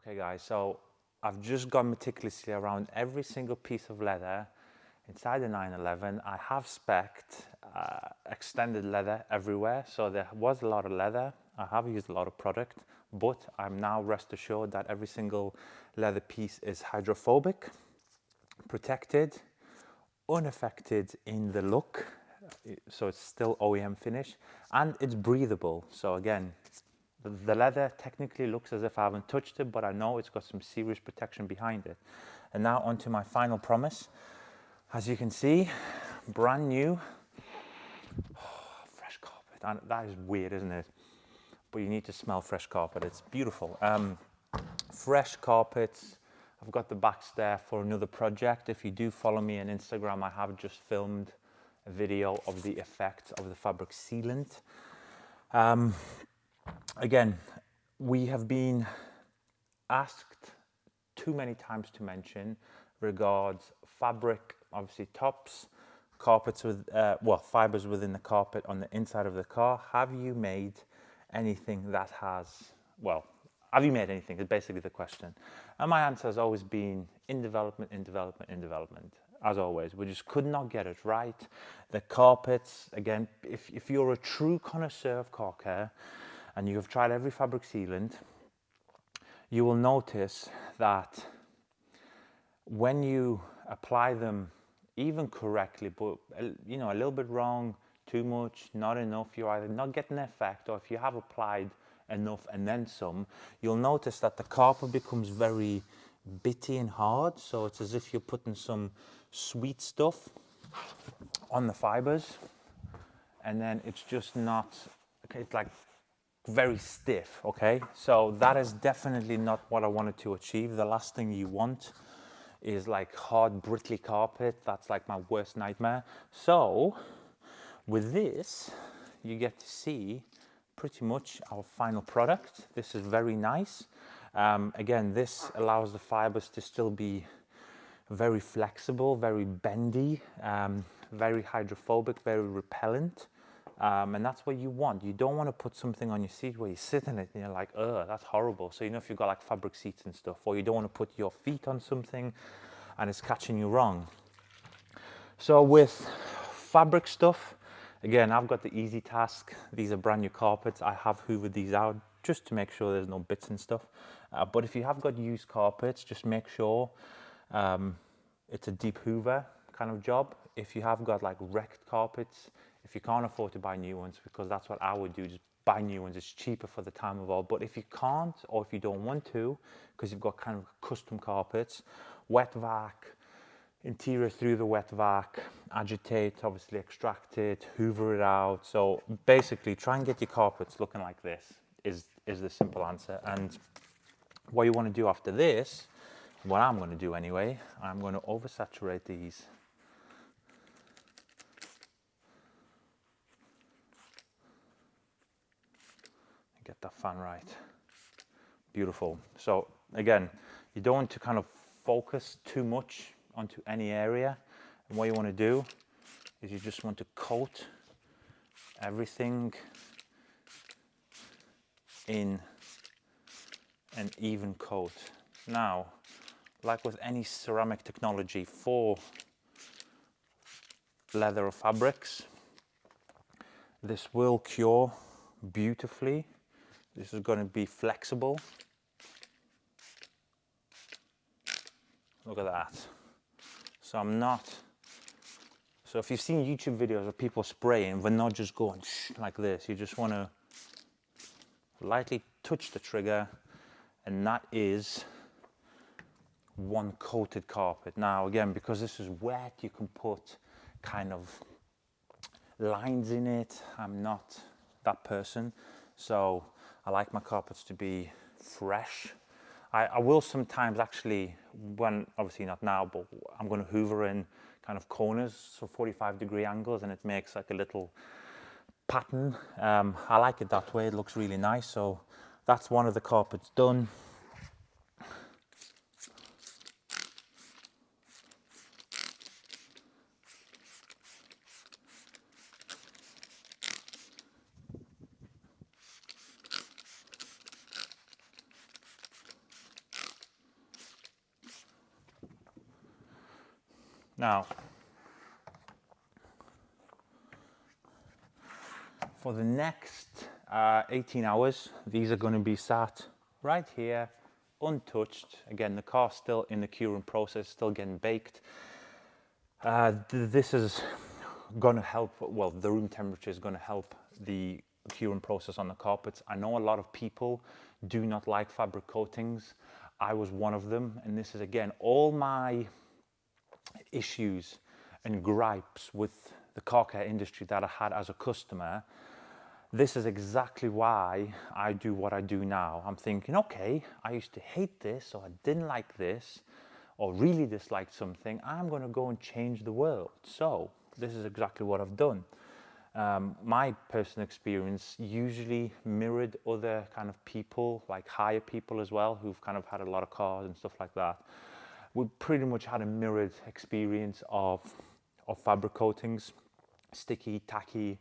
Okay guys, so I've just gone meticulously around every single piece of leather inside the 911. I have spec'd extended leather everywhere, so there was a lot of leather. I have used a lot of product, but I'm now rest assured that every single leather piece is hydrophobic, protected, unaffected in the look, so it's still OEM finish, and it's breathable. So again, the leather technically looks as if I haven't touched it, but I know it's got some serious protection behind it. And now onto my final promise. As you can see, brand new, fresh carpet. And that is weird, isn't it? But you need to smell fresh carpet. It's beautiful. Fresh carpets. I've got the backs there for another project. If you do follow me on Instagram, I have just filmed a video of the effects of the fabric sealant. Again, we have been asked too many times to mention regards fabric, obviously tops, carpets with, fibers within the carpet on the inside of the car. Have you made anything that has, have you made anything is basically the question. And my answer has always been in development, as always. We just could not get it right. The carpets, again, if you're a true connoisseur of car care and you have tried every fabric sealant, you will notice that when you apply them even correctly, but you know, a little bit wrong, too much, not enough, you're either not getting the effect, or if you have applied enough and then some, you'll notice that the carpet becomes very bitty and hard. So it's as if you're putting some sweet stuff on the fibers, and then it's just not, okay, it's like very stiff, okay? So that is definitely not what I wanted to achieve. The last thing you want is like hard, brittly carpet. That's like my worst nightmare. So with this, you get to see pretty much our final product. This is very nice. Again, this allows the fibers to still be very flexible, very bendy, very hydrophobic, very repellent. And that's what you want. You don't want to put something on your seat where you sit in it and you're like, ugh, that's horrible. So, you know, if you've got like fabric seats and stuff, or you don't want to put your feet on something and it's catching you wrong. So with fabric stuff, again, I've got the easy task. These are brand new carpets. I have hoovered these out just to make sure there's no bits and stuff. But if you have got used carpets, just make sure it's a deep hoover kind of job. If you have got like wrecked carpets, if you can't afford to buy new ones, because that's what I would do, just buy new ones. It's cheaper for the time of all. But if you can't, or if you don't want to, because you've got kind of custom carpets, wet vac, interior through the wet vac, agitate, obviously extract it, hoover it out. So basically try and get your carpets looking like this is the simple answer. And what you want to do after this, what I'm going to do anyway, I'm going to oversaturate these. Get that fan right. Beautiful. So again, you don't want to kind of focus too much onto any area. And what you want to do is you just want to coat everything in an even coat. Now, like with any ceramic technology for leather or fabrics, this will cure beautifully. This is going to be flexible. Look at that. So if you've seen YouTube videos of people spraying, we're not just going like this. You just want to lightly touch the trigger, and that is one coated carpet. Now again, because this is wet, you can put kind of lines in it. I'm not that person, so I like my carpets to be fresh. I will sometimes actually, when obviously not now, but I'm going to hoover in kind of corners, so 45-degree angles, and it makes like a little pattern. I like it that way. It looks really nice. So that's one of the carpets done. Now, for the next 18 hours, these are going to be sat right here, untouched. Again, the car's still in the curing process, still getting baked. This is going to help, well, the room temperature is going to help the curing process on the carpets. I know a lot of people do not like fabric coatings. I was one of them, and this is, again, all my issues and gripes with the car care industry that I had as a customer. This is exactly why I do what I do now. I'm thinking, okay, I used to hate this, or I didn't like this, or really disliked something. I'm going to go and change the world. So this is exactly what I've done. My personal experience usually mirrored other kind of people, like higher people as well, who've kind of had a lot of cars and stuff like that. We pretty much had a mirrored experience of fabric coatings, sticky, tacky.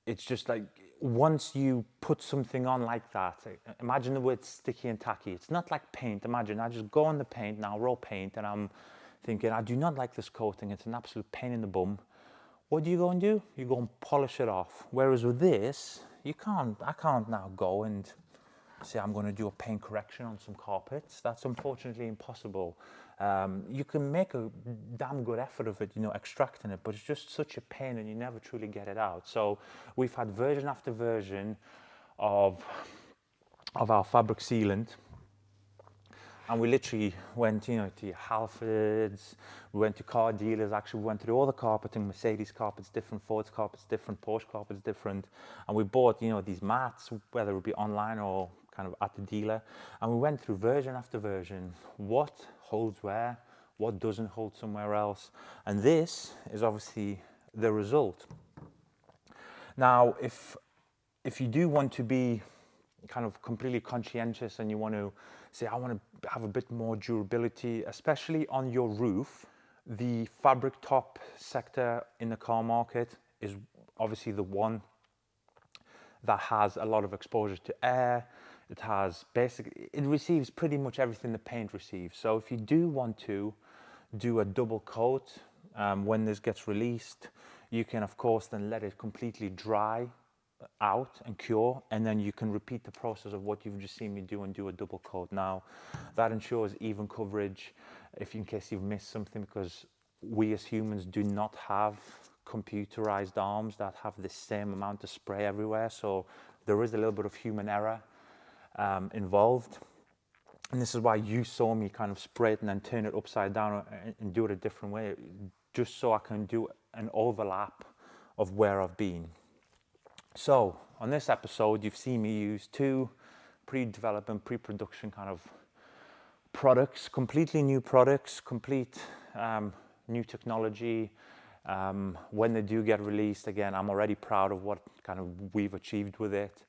It's just like, once you put something on like that, imagine the word sticky and tacky. It's not like paint. Imagine I just go on the paint now, raw paint, and I'm thinking, I do not like this coating. It's an absolute pain in the bum. What do you go and do? You go and polish it off. Whereas with this, I can't now go and say I'm going to do a paint correction on some carpets. That's unfortunately impossible. You can make a damn good effort of it, extracting it, but it's just such a pain and you never truly get it out. So we've had version after version of our fabric sealant. And we literally went, to your Halfords, we went to car dealers, actually we went through all the carpeting, Mercedes carpets different, Ford's carpets different, Porsche carpets different. And we bought, these mats, whether it be online or kind of at the dealer. And we went through version after version, what holds where, what doesn't hold somewhere else. And this is obviously the result. Now, if you do want to be kind of completely conscientious and you want to say, I want to have a bit more durability, especially on your roof, the fabric top sector in the car market is obviously the one that has a lot of exposure to air. It receives pretty much everything the paint receives. So if you do want to do a double coat when this gets released, you can of course then let it completely dry out and cure, and then you can repeat the process of what you've just seen me do and do a double coat. Now that ensures even coverage in case you've missed something, because we as humans do not have computerized arms that have the same amount of spray everywhere, so there is a little bit of human error involved. And this is why you saw me kind of spray it and then turn it upside down and do it a different way, just so I can do an overlap of where I've been. So on this episode, you've seen me use two pre-development, pre-production kind of products, completely new products, complete new technology. When they do get released, again, I'm already proud of what kind of we've achieved with it.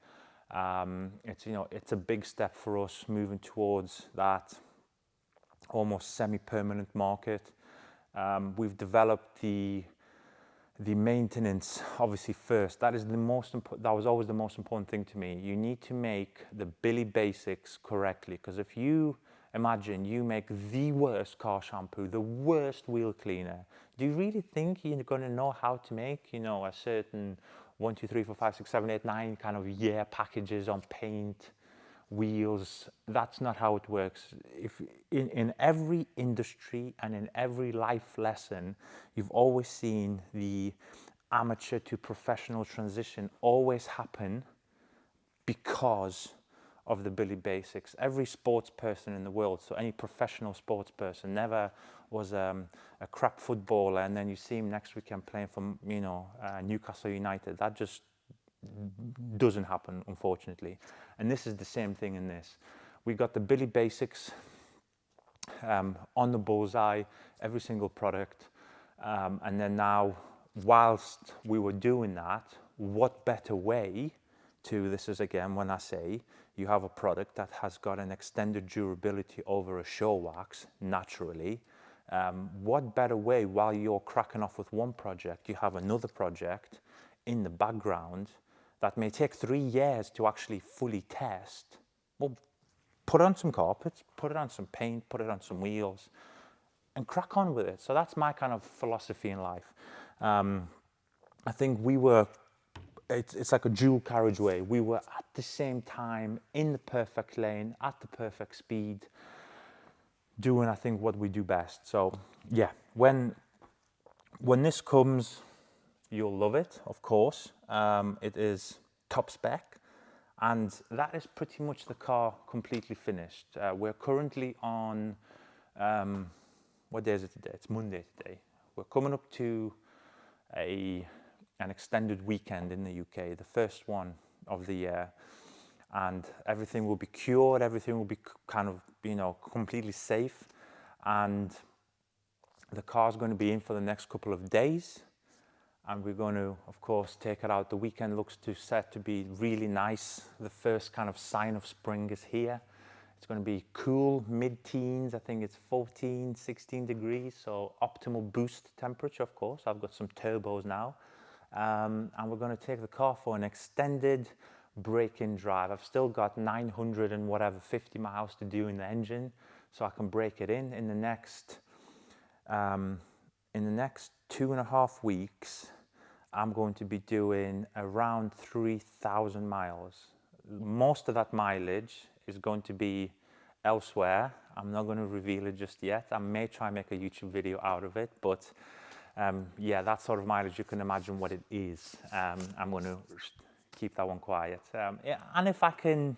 It's a big step for us moving towards that almost semi-permanent market. We've developed the maintenance obviously first. That was always the most important thing to me. You need to make the Billy basics correctly, because if you imagine you make the worst car shampoo, the worst wheel cleaner, do you really think you're going to know how to make a certain 1, 2, 3, 4, 5, 6, 7, 8, 9 kind of year packages on paint, wheels? That's not how it works. If in every industry and in every life lesson, you've always seen the amateur to professional transition always happen because of the Billy basics. Every sports person in the world, so any professional sports person, never was a crap footballer and then you see him next weekend playing for Newcastle United. That just doesn't happen, unfortunately. And this is the same thing in this. We got the Billy basics on the bullseye, every single product. And then now, whilst we were doing that, what better way to, this is again when I say you have a product that has got an extended durability over a show wax naturally, what better way, while you're cracking off with one project, you have another project in the background that may take 3 years to actually fully test. Well, put on some carpets, put it on some paint, put it on some wheels, and crack on with it. So that's my kind of philosophy in life. I think it's like a dual carriageway. We were at the same time in the perfect lane, at the perfect speed, doing, I think, what we do best. So yeah, when this comes, you'll love it, of course. It is top spec, and that is pretty much the car completely finished. We're currently on, what day is it today? It's Monday today. We're coming up to an extended weekend in the UK, the first one of the year, and everything will be cured, everything will be kind of, completely safe, and the car's going to be in for the next couple of days, and we're going to, of course, take it out. The weekend looks set to be really nice. The first kind of sign of spring is here. It's going to be cool, mid-teens. I think it's 14, 16 degrees, so optimal boost temperature, of course. I've got some turbos now. And we're going to take the car for an extended break-in drive. I've still got 900 and whatever 50 miles to do in the engine, so I can break it in the next 2.5 weeks. I'm going to be doing around 3,000 miles. Most of that mileage is going to be elsewhere. I'm not going to reveal it just yet. I may try and make a YouTube video out of it, but yeah, that sort of mileage, you can imagine what it is. I'm going to keep that one quiet. Yeah, and if I can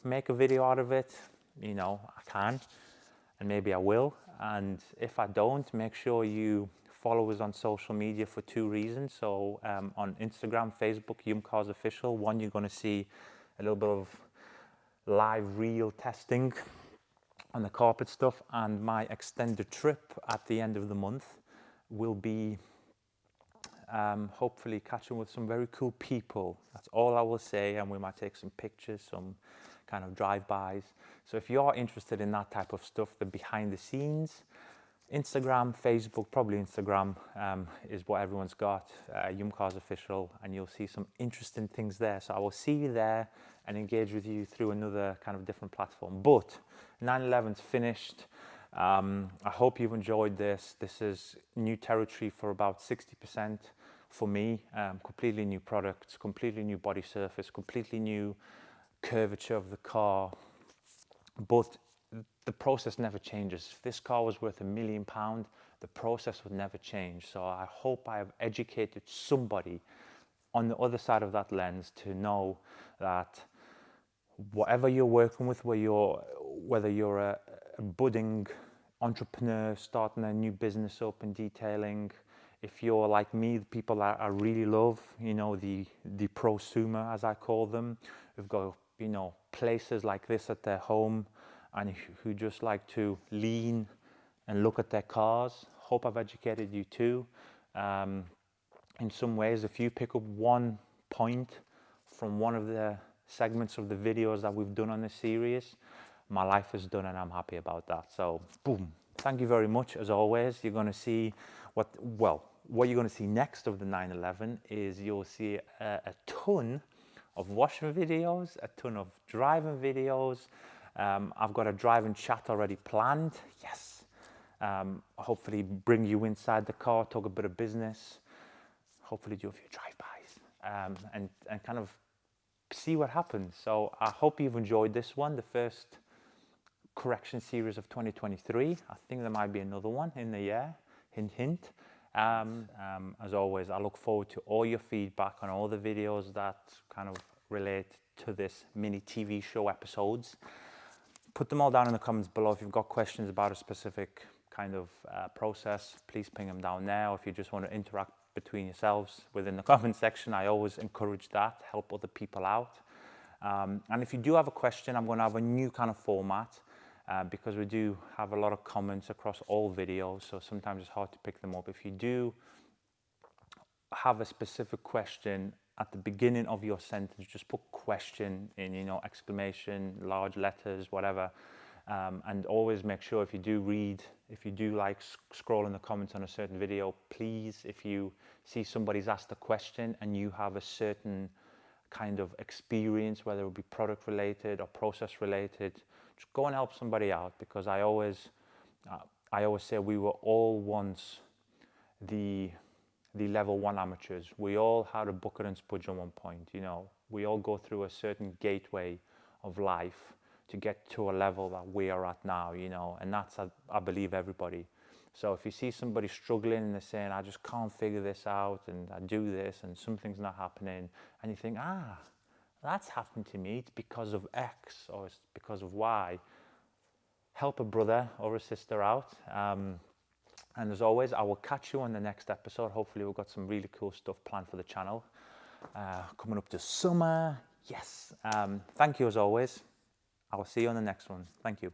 make a video out of it, I can, and maybe I will. And if I don't, make sure you follow us on social media for 2 reasons. So on Instagram, Facebook, YumCars Official. One, you're going to see a little bit of live real testing on the carpet stuff, and my extended trip at the end of the month will be hopefully catching with some very cool people. That's all I will say, and we might take some pictures, some kind of drive-bys. So if you're interested in that type of stuff, the behind the scenes, Instagram, Facebook, probably Instagram is what everyone's got, YumCars Official, and you'll see some interesting things there. So I will see you there and engage with you through another kind of different platform. But 911's finished. I hope you've enjoyed this. This is new territory for about 60% for me. Completely new products, completely new body surface, completely new curvature of the car. But the process never changes. If this car was worth £1 million, the process would never change. So I hope I have educated somebody on the other side of that lens to know that whatever you're working with, whether you're a budding entrepreneur starting a new business up in detailing, if you're like me, the people that I really love, the prosumer, as I call them, who've got, places like this at their home, and who just like to lean and look at their cars. Hope I've educated you too. In some ways, if you pick up one point from one of the segments of the videos that we've done on this series, my life is done and I'm happy about that. So, boom. Thank you very much. As always, you're going to see what you're going to see next of the 911 is you'll see a ton of washing videos, a ton of driving videos. I've got a driving chat already planned. Yes. Hopefully bring you inside the car, talk a bit of business, hopefully do a few drive-bys, and kind of see what happens. So I hope you've enjoyed this one, the first correction series of 2023. I think there might be another one in the year, hint, hint. As always, I look forward to all your feedback on all the videos that kind of relate to this mini TV show episodes. Put them all down in the comments below. If you've got questions about a specific kind of process, please ping them down there. Or if you just want to interact between yourselves within the comment section, I always encourage that, help other people out. And if you do have a question, I'm going to have a new kind of format because we do have a lot of comments across all videos, so sometimes it's hard to pick them up. If you do have a specific question at the beginning of your sentence, just put question in, exclamation, large letters, whatever. And always make sure if you do like scroll in the comments on a certain video, please, if you see somebody's asked a question and you have a certain kind of experience, whether it be product related or process related, just go and help somebody out, because I always, I always say we were all once the level 1 amateurs. We all had a bucket and spudge at one point, you know. We all go through a certain gateway of life to get to a level that we are at now, you know, and that's, I believe, everybody. So if you see somebody struggling and they're saying, I just can't figure this out, and I do this and something's not happening, and you think, that's happened to me, it's because of X or it's because of Y, help a brother or a sister out. And as always, I will catch you on the next episode. Hopefully we've got some really cool stuff planned for the channel. Coming up to summer, yes. Thank you as always. I will see you on the next one. Thank you.